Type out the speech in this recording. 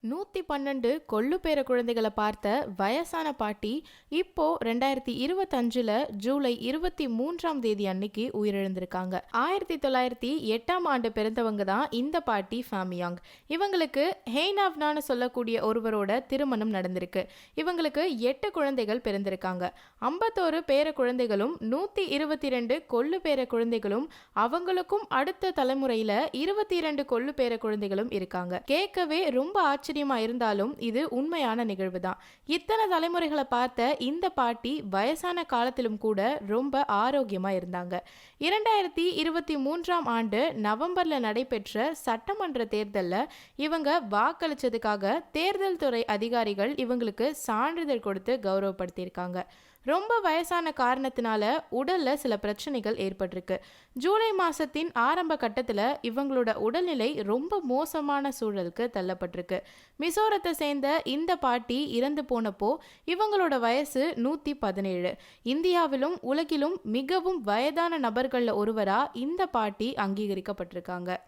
112 கொள்ளு பேர குழந்தைகளை பார்த்த வயசான பாட்டி இப்போ 2025 ஜூலை 23 அன்னைக்கு உயிரிழந்திருக்காங்க. 1908 பிறந்தவங்க தான் இந்த பாட்டி ஃபேமியாங். இவங்களுக்கு ஹெய்னாவ்னான்னு சொல்லக்கூடிய ஒருவரோட திருமணம் நடந்திருக்கு. இவங்களுக்கு 8 குழந்தைகள் பிறந்திருக்காங்க. 51 பேர குழந்தைகளும் 122 கொள்ளு பேர குழந்தைகளும் அவங்களுக்கும் அடுத்த தலைமுறையில 22 கொள்ளு பேர குழந்தைகளும் இருக்காங்க. கேட்கவே ரொம்ப ஆச்சரியமா இருந்தாலும் இது உண்மையான நிகழ்வு தான். இத்தனை தலைமுறைகளை பார்த்த இந்த பாட்டி வயசான காலத்திலும் கூட ரொம்ப ஆரோக்கியமா இருந்தாங்க. 2023 நவம்பர்ல நடைபெற்ற சட்டமன்ற தேர்தல்ல இவங்க வாக்களிச்சதுக்காக தேர்தல் துறை அதிகாரிகள் இவங்களுக்கு சான்றிதழ் கொடுத்து கௌரவப்படுத்தியிருக்காங்க. ரொம்ப வயசான காரணத்தினால உடல்ல சில பிரச்சனைகள் ஏற்பட்டிருக்கு. ஜூலை மாசத்தின் ஆரம்ப கட்டத்துல இவங்களோட உடல்நிலை ரொம்ப மோசமான சூழலுக்கு தள்ளப்பட்டிருக்கு. மிசோரத்தை சேர்ந்த இந்த பாட்டி இறந்து போனப்போ இவங்களோட வயசு 117. இந்தியாவிலும் உலகிலும் மிகவும் வயதான நபர்கள்ல ஒருவரா இந்த பாட்டி அங்கீகரிக்கப்பட்டிருக்காங்க.